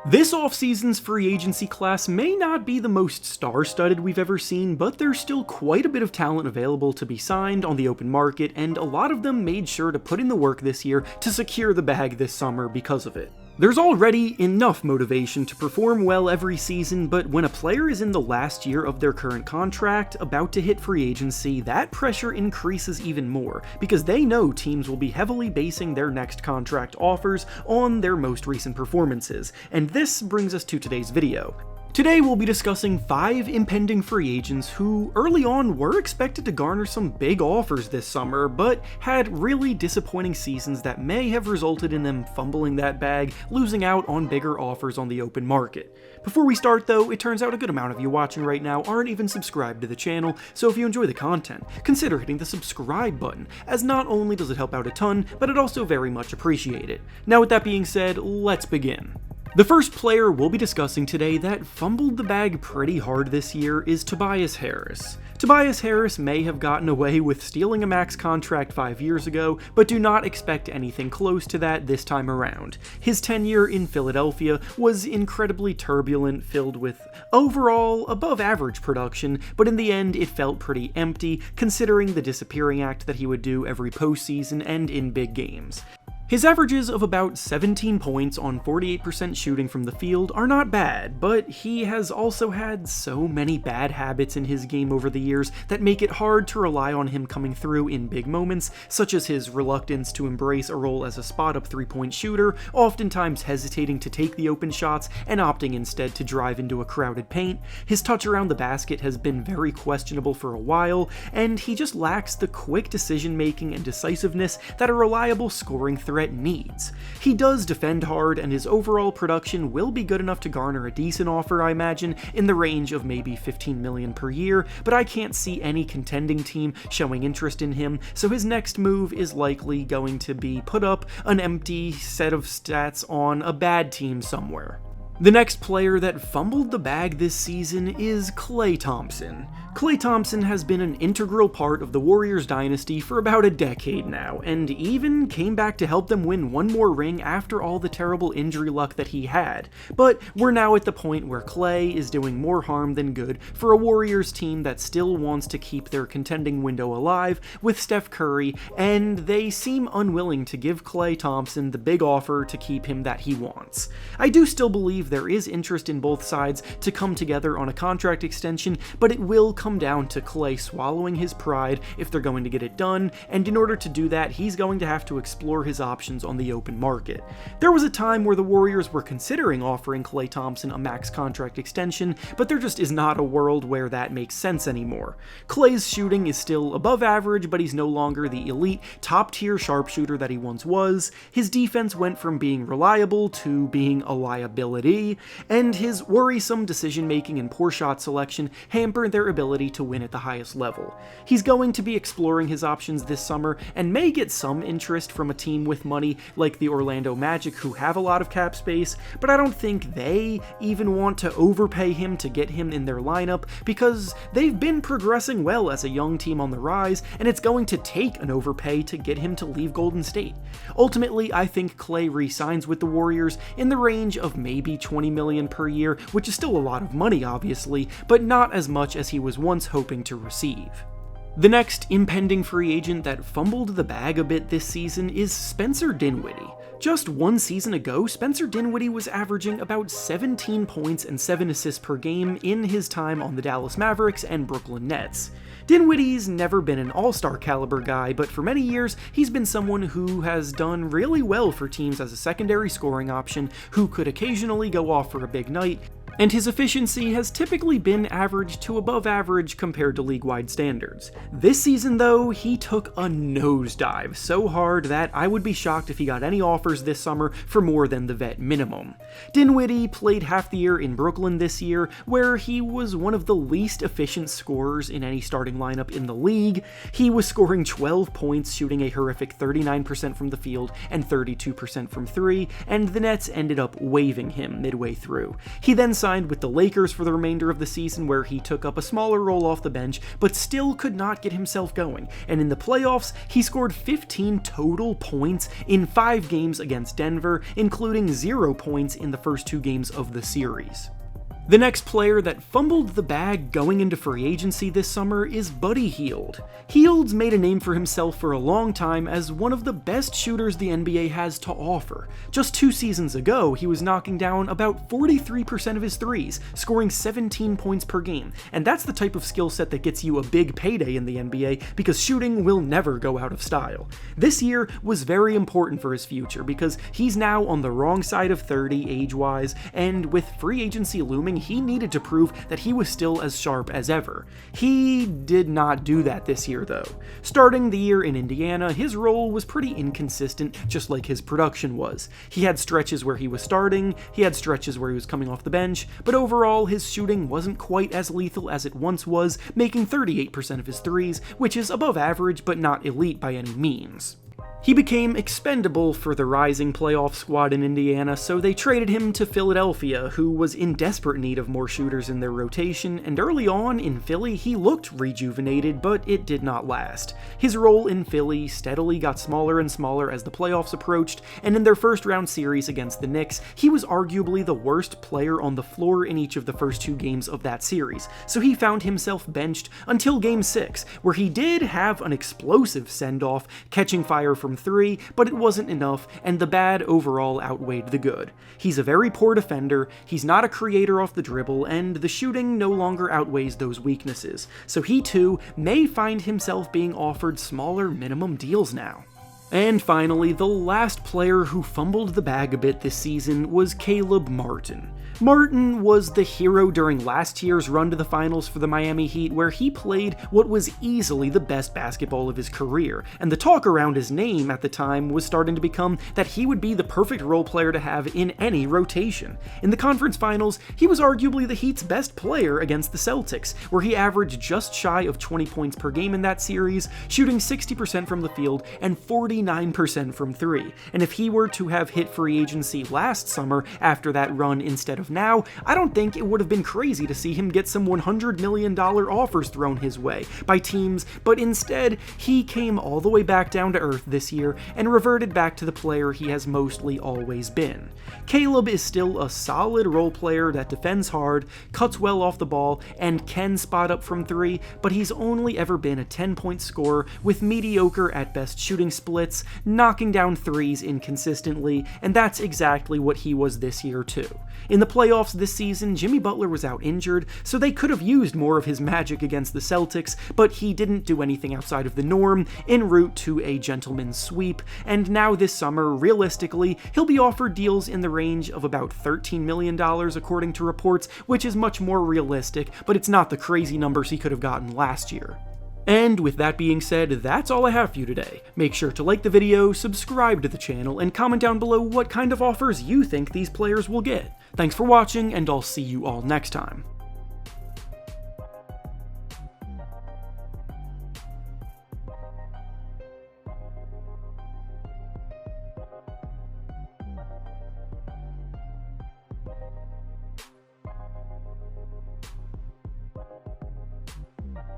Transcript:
This offseason's free agency class may not be the most star-studded we've ever seen, but there's still quite a bit of talent available to be signed on the open market, and a lot of them made sure to put in the work this year to secure the bag this summer because of it. There's already enough motivation to perform well every season, but when a player is in the last year of their current contract, about to hit free agency, that pressure increases even more, because they know teams will be heavily basing their next contract offers on their most recent performances, and this brings us to today's video. Today we'll be discussing 5 impending free agents who early on were expected to garner some big offers this summer, but had really disappointing seasons that may have resulted in them fumbling that bag, losing out on bigger offers on the open market. Before we start though, it turns out a good amount of you watching right now aren't even subscribed to the channel, so if you enjoy the content, consider hitting the subscribe button, as not only does it help out a ton, but it also very much appreciate it. Now with that being said, let's begin. The first player we'll be discussing today that fumbled the bag pretty hard this year is Tobias Harris. Tobias Harris may have gotten away with stealing a max contract 5 years ago, but do not expect anything close to that this time around. His tenure in Philadelphia was incredibly turbulent, filled with overall above average production, but in the end it felt pretty empty considering the disappearing act that he would do every postseason and in big games. His averages of about 17 points on 48% shooting from the field are not bad, but he has also had so many bad habits in his game over the years that make it hard to rely on him coming through in big moments, such as his reluctance to embrace a role as a spot-up three-point shooter, oftentimes hesitating to take the open shots and opting instead to drive into a crowded paint. His touch around the basket has been very questionable for a while, and he just lacks the quick decision-making and decisiveness that a reliable scoring threat needs. He does defend hard, and his overall production will be good enough to garner a decent offer, I imagine, in the range of maybe $15 million per year, but I can't see any contending team showing interest in him, so his next move is likely going to be put up an empty set of stats on a bad team somewhere. The next player that fumbled the bag this season is Klay Thompson. Klay Thompson has been an integral part of the Warriors dynasty for about a decade now, and even came back to help them win one more ring after all the terrible injury luck that he had. But we're now at the point where Klay is doing more harm than good for a Warriors team that still wants to keep their contending window alive with Steph Curry, and they seem unwilling to give Klay Thompson the big offer to keep him that he wants. I do still believe there is interest in both sides to come together on a contract extension, but it will come down to Klay swallowing his pride if they're going to get it done, and in order to do that, he's going to have to explore his options on the open market. There was a time where the Warriors were considering offering Klay Thompson a max contract extension, but there just is not a world where that makes sense anymore. Klay's shooting is still above average, but he's no longer the elite, top-tier sharpshooter that he once was. His defense went from being reliable to being a liability, and his worrisome decision-making and poor shot selection hampered their ability to win at the highest level. He's going to be exploring his options this summer and may get some interest from a team with money like the Orlando Magic, who have a lot of cap space, but I don't think they even want to overpay him to get him in their lineup because they've been progressing well as a young team on the rise, and it's going to take an overpay to get him to leave Golden State. Ultimately, I think Klay re-signs with the Warriors in the range of maybe $20 million per year, which is still a lot of money obviously, but not as much as he was once hoping to receive. The next impending free agent that fumbled the bag a bit this season is Spencer Dinwiddie. Just one season ago, Spencer Dinwiddie was averaging about 17 points and 7 assists per game in his time on the Dallas Mavericks and Brooklyn Nets. Dinwiddie's never been an all-star caliber guy, but for many years, he's been someone who has done really well for teams as a secondary scoring option who could occasionally go off for a big night, and his efficiency has typically been average to above average compared to league-wide standards. This season though, he took a nosedive so hard that I would be shocked if he got any offers this summer for more than the vet minimum. Dinwiddie played half the year in Brooklyn this year, where he was one of the least efficient scorers in any starting lineup in the league. He was scoring 12 points, shooting a horrific 39% from the field and 32% from three, and the Nets ended up waiving him midway through. He then signed signed with the Lakers for the remainder of the season, where he took up a smaller role off the bench, but still could not get himself going, and in the playoffs, he scored 15 total points in 5 games against Denver, including 0 points in the first 2 games of the series. The next player that fumbled the bag going into free agency this summer is Buddy Hield. Hield's made a name for himself for a long time as one of the best shooters the NBA has to offer. Just 2 seasons ago, he was knocking down about 43% of his threes, scoring 17 points per game, and that's the type of skill set that gets you a big payday in the NBA because shooting will never go out of style. This year was very important for his future because he's now on the wrong side of 30 age-wise, and with free agency looming, he needed to prove that he was still as sharp as ever. He did not do that this year, though. Starting the year in Indiana, his role was pretty inconsistent, just like his production was. He had stretches where he was starting, he had stretches where he was coming off the bench, but overall his shooting wasn't quite as lethal as it once was, making 38% of his threes, which is above average but not elite by any means. He became expendable for the rising playoff squad in Indiana, so they traded him to Philadelphia, who was in desperate need of more shooters in their rotation, and early on in Philly he looked rejuvenated, but it did not last. His role in Philly steadily got smaller and smaller as the playoffs approached, and in their first round series against the Knicks, he was arguably the worst player on the floor in each of the first 2 games of that series, so he found himself benched until Game 6, where he did have an explosive send-off, catching fire from 3, but it wasn't enough, and the bad overall outweighed the good. He's a very poor defender, he's not a creator off the dribble, and the shooting no longer outweighs those weaknesses, so he too may find himself being offered smaller minimum deals now. And finally, the last player who fumbled the bag a bit this season was Caleb Martin. Martin was the hero during last year's run to the finals for the Miami Heat, where he played what was easily the best basketball of his career, and the talk around his name at the time was starting to become that he would be the perfect role player to have in any rotation. In the conference finals, he was arguably the Heat's best player against the Celtics, where he averaged just shy of 20 points per game in that series, shooting 60% from the field and 49% from 3, and if he were to have hit free agency last summer after that run instead of now, I don't think it would have been crazy to see him get some $100 million offers thrown his way by teams, but instead, he came all the way back down to earth this year and reverted back to the player he has mostly always been. Caleb is still a solid role player that defends hard, cuts well off the ball, and can spot up from 3, but he's only ever been a 10-point scorer with mediocre at best shooting splits, knocking down threes inconsistently, and that's exactly what he was this year too. In the playoffs this season, Jimmy Butler was out injured, so they could have used more of his magic against the Celtics, but he didn't do anything outside of the norm en route to a gentleman's sweep, and now this summer, realistically, he'll be offered deals in the range of about $13 million according to reports, which is much more realistic, but it's not the crazy numbers he could have gotten last year. And with that being said, that's all I have for you today. Make sure to like the video, subscribe to the channel, and comment down below what kind of offers you think these players will get. Thanks for watching, and I'll see you all next time.